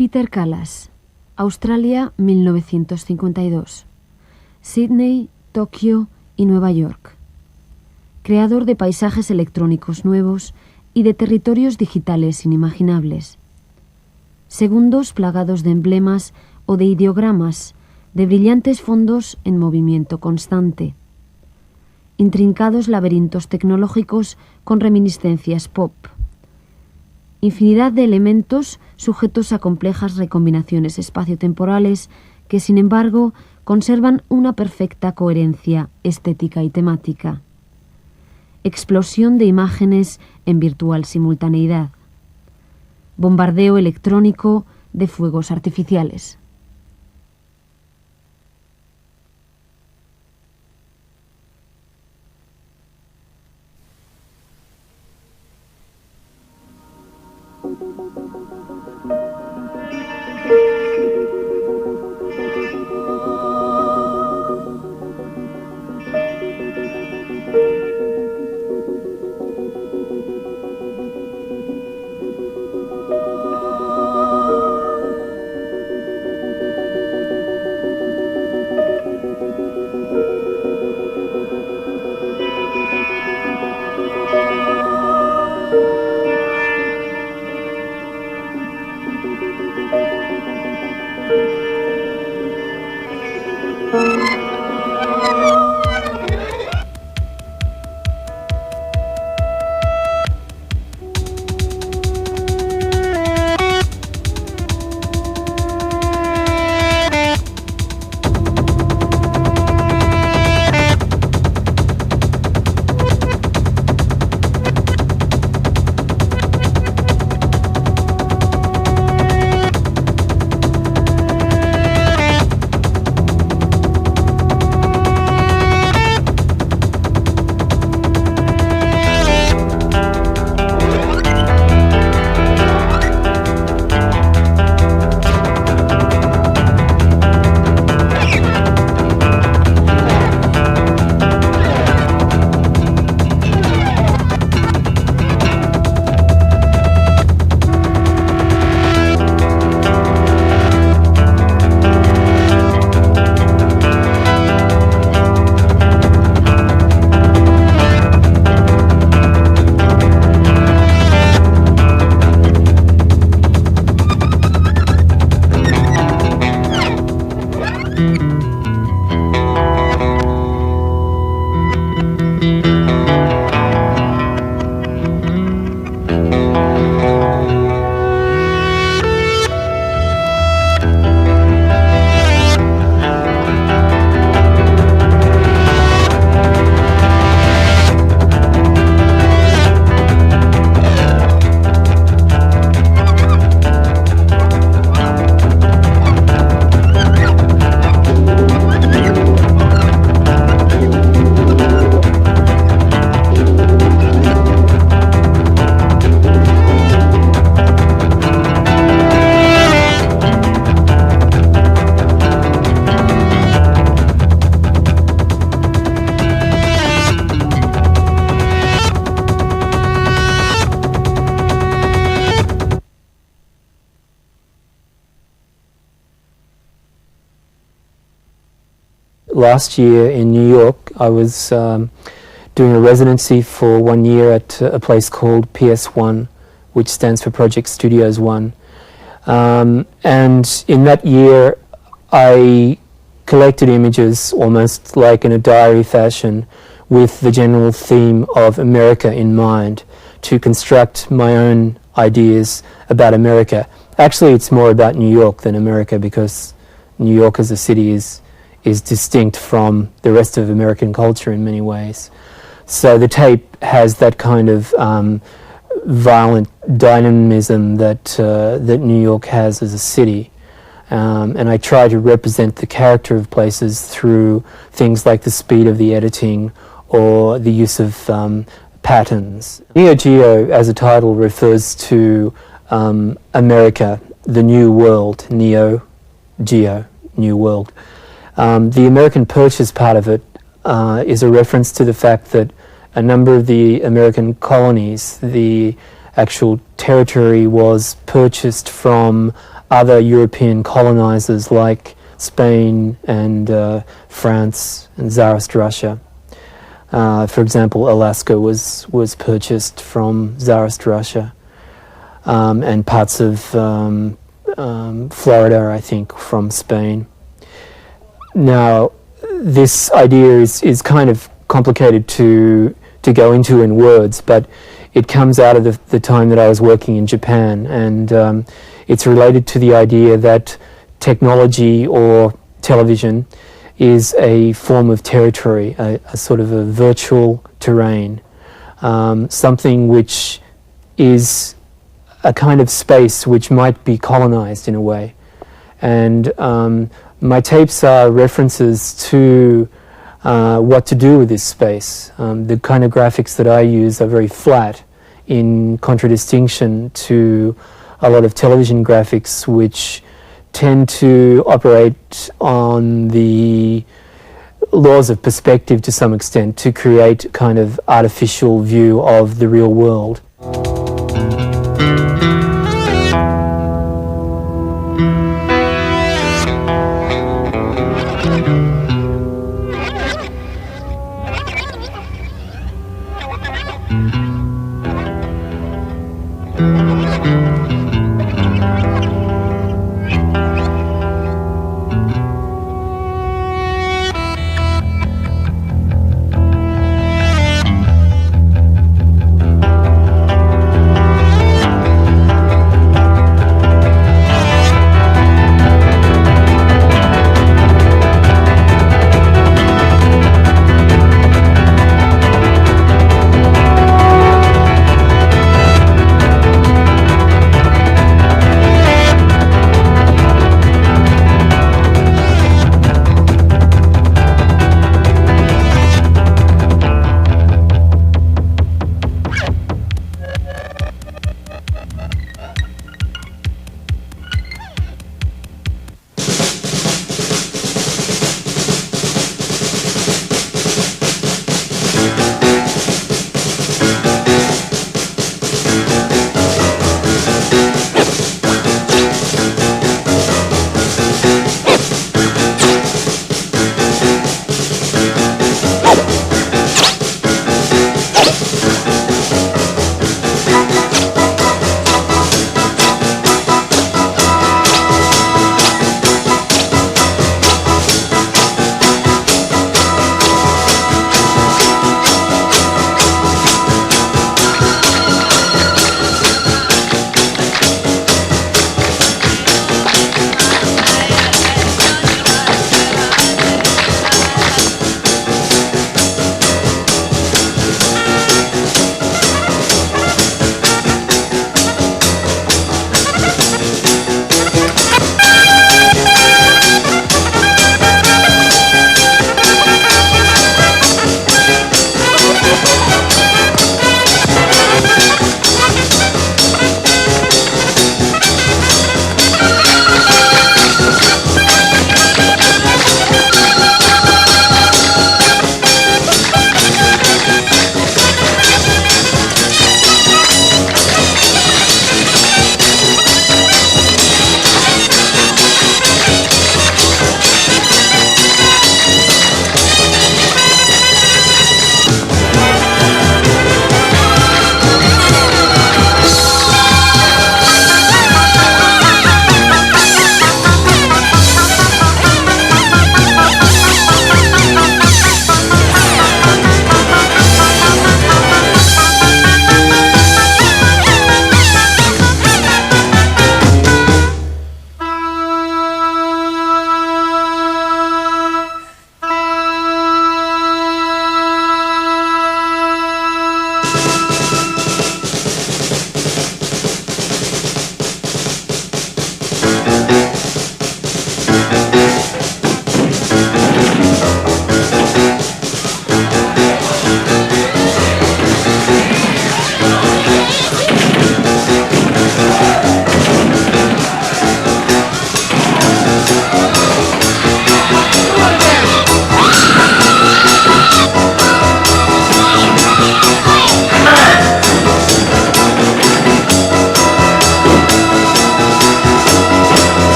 Peter Callas, Australia, 1952. Sydney, Tokio y Nueva York. Creador de paisajes electrónicos nuevos y de territorios digitales inimaginables. Segundos plagados de emblemas o de ideogramas, de brillantes fondos en movimiento constante. Intrincados laberintos tecnológicos con reminiscencias pop. Infinidad de elementos sujetos a complejas recombinaciones espaciotemporales que, sin embargo, conservan una perfecta coherencia estética y temática. Explosión de imágenes en virtual simultaneidad. Bombardeo electrónico de fuegos artificiales. last year in New York. I was doing a residency for 1 year at a place called PS1, which stands for Project Studios 1. And in that year, I collected images almost like in a diary fashion with the general theme of America in mind to construct my own ideas about America. Actually, it's more about New York than America, because New York as a city is distinct from the rest of American culture in many ways. So the tape has that kind of violent dynamism that New York has as a city. And I try to represent the character of places through things like the speed of the editing or the use of patterns. Neo Geo, as a title, refers to America, the New World. Neo Geo, New World. The American purchase part of it is a reference to the fact that a number of the American colonies, the actual territory, was purchased from other European colonizers like Spain and France and Tsarist Russia. For example, Alaska was purchased from Tsarist Russia, and parts of Florida, I think, from Spain. Now, this idea is kind of complicated to go into in words, but it comes out of the time that I was working in Japan, and it's related to the idea that technology or television is a form of territory, a sort of a virtual terrain, something which is a kind of space which might be colonized in a way. And my tapes are references to what to do with this space. The kind of graphics that I use are very flat, in contradistinction to a lot of television graphics which tend to operate on the laws of perspective to some extent, to create a kind of artificial view of the real world.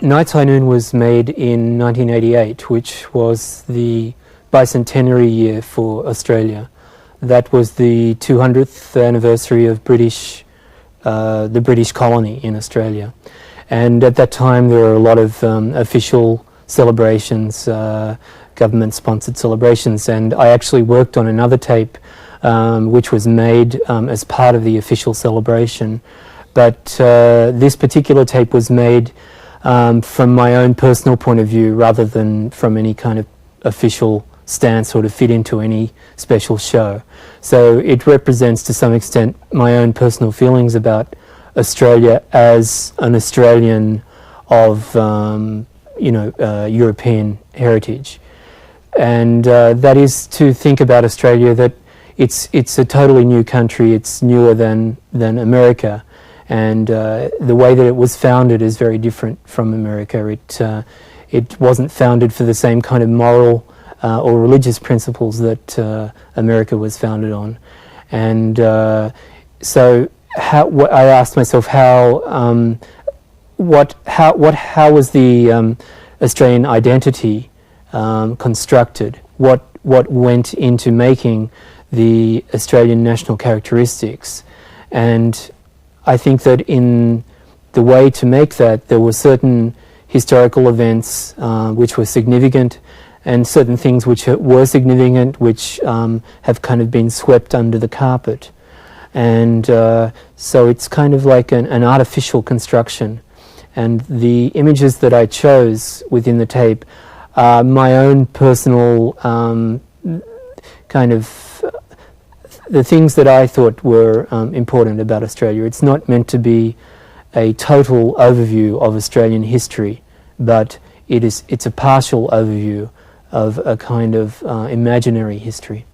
Night's High Noon was made in 1988, which was the bicentenary year for Australia. That was the 200th anniversary of the British colony in Australia. And at that time there were a lot of official celebrations, government-sponsored celebrations, and I actually worked on another tape which was made as part of the official celebration. But this particular tape was made from my own personal point of view rather than from any kind of official stance or to fit into any special show. So it represents to some extent my own personal feelings about Australia as an Australian of European heritage. And that is to think about Australia that it's a totally new country. It's newer than America, and the way that it was founded is very different from America. It wasn't founded for the same kind of moral or religious principles that America was founded on. And so I asked myself how was the Australian identity constructed? What went into making the Australian national characteristics? And I think that in the way to make that, there were certain historical events which were significant, and certain things which were significant which have kind of been swept under the carpet. And so it's kind of like an artificial construction. And the images that I chose within the tape are my own personal kind of the things that I thought were important about Australia. It's not meant to be a total overview of Australian history, but it's a partial overview of a kind of imaginary history.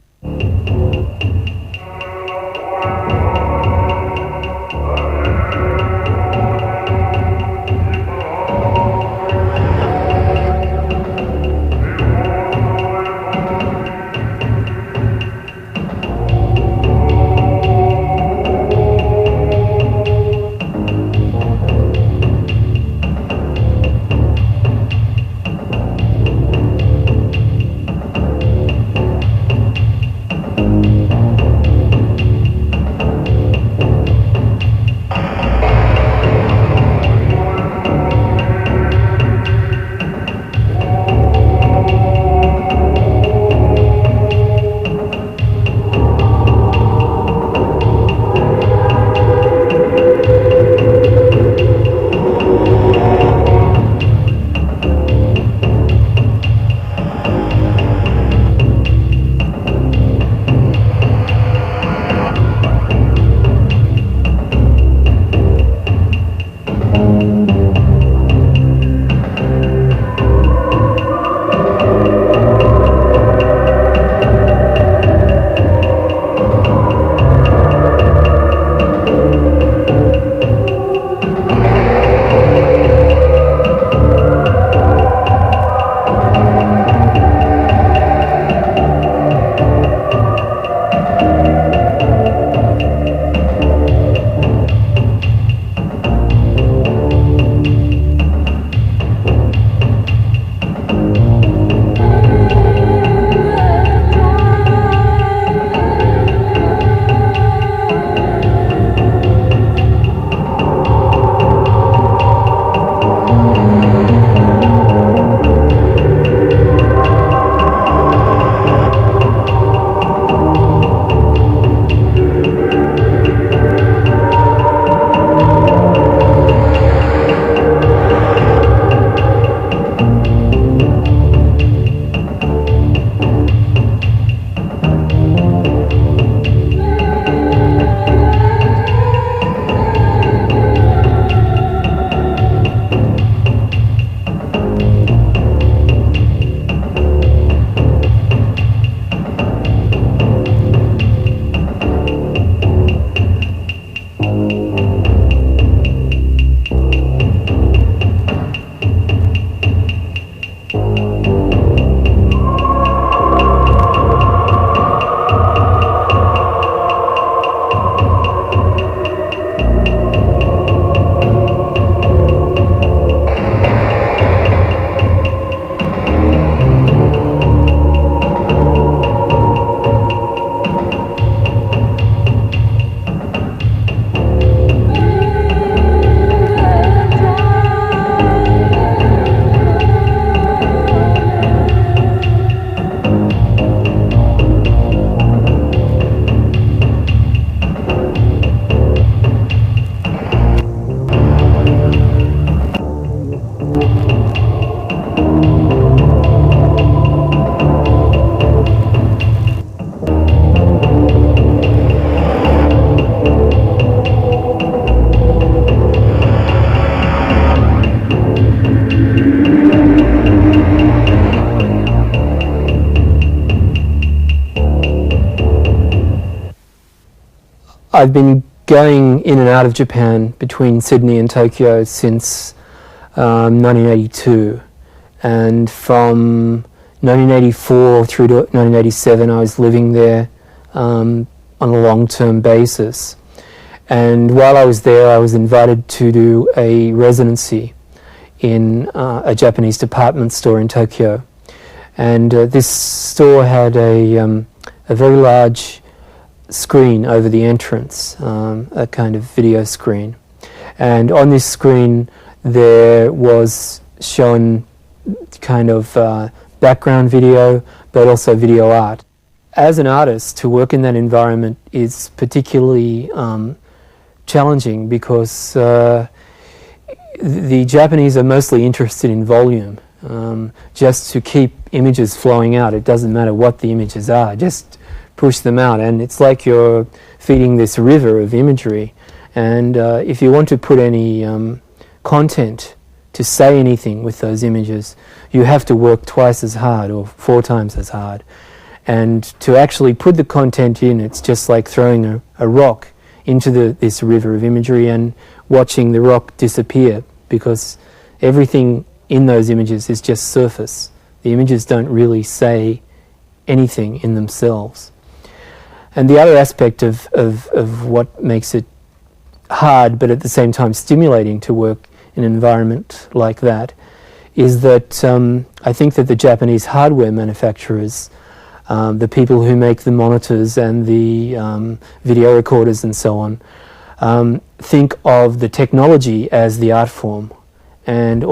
I've been going in and out of Japan between Sydney and Tokyo since 1982, and from 1984 through to 1987 I was living there on a long-term basis. And while I was there, I was invited to do a residency in a Japanese department store in Tokyo. And this store had a very large screen over the entrance, a kind of video screen. And on this screen there was shown kind of background video, but also video art. As an artist, to work in that environment is particularly challenging because the Japanese are mostly interested in volume, just to keep images flowing out. It doesn't matter what the images are, just push them out. And it's like you're feeding this river of imagery. And if you want to put any content to say anything with those images, you have to work twice as hard or 4 times as hard. And to actually put the content in, it's just like throwing a rock into this river of imagery and watching the rock disappear, because everything in those images is just surface. The images don't really say anything in themselves. And the other aspect of what makes it hard but at the same time stimulating to work in an environment like that is that I think that the Japanese hardware manufacturers, the people who make the monitors and the video recorders and so on, think of the technology as the art form. And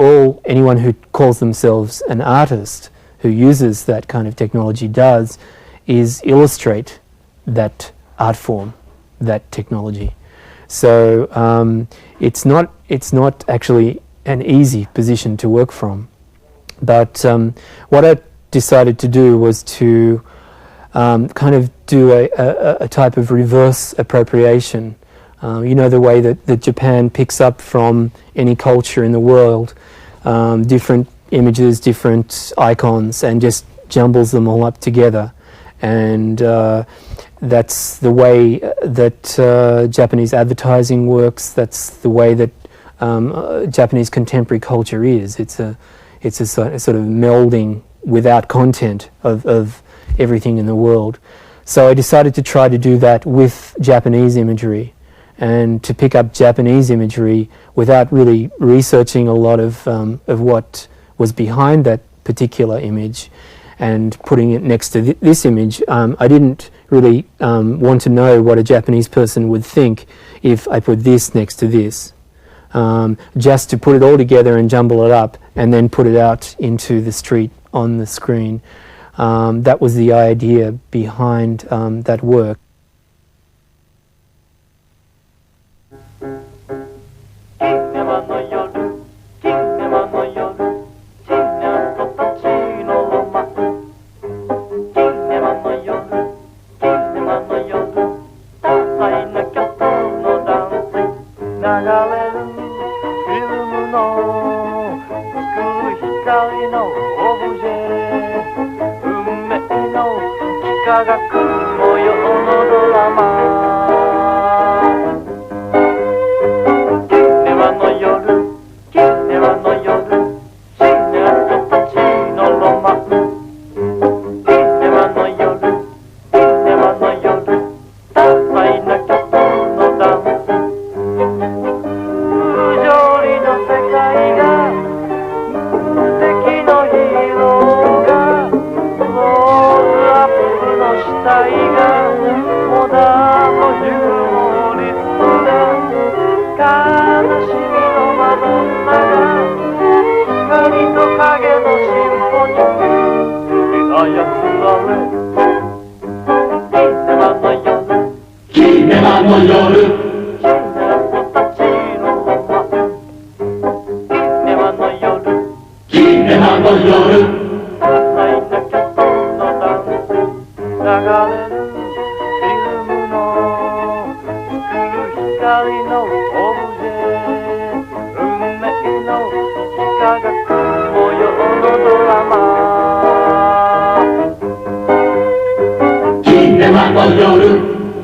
anyone who calls themselves an artist who uses that kind of technology does is illustrate that art form, that technology. So it's not actually an easy position to work from. But what I decided to do was to kind of do a type of reverse appropriation. You know, the way that Japan picks up from any culture in the world, different images, different icons, and just jumbles them all up together. And that's the way that Japanese advertising works. That's the way that Japanese contemporary culture is. It's a sort of melding without content of everything in the world. So I decided to try to do that with Japanese imagery, and to pick up Japanese imagery without really researching a lot of what was behind that particular image and putting it next to this image. I didn't really want to know what a Japanese person would think if I put this next to this. Just to put it all together and jumble it up and then put it out into the street on the screen. That was the idea behind that work.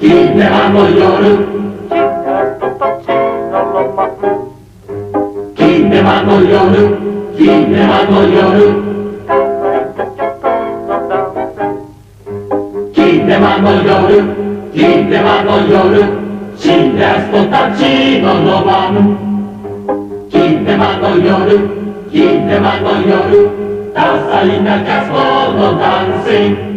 金ネマの夜金ネマの夜金ネマの夜金ネマの夜金ネマの夜死んだ人たちのロマン金ネマの夜金ネマの夜多彩なキャストのダンシング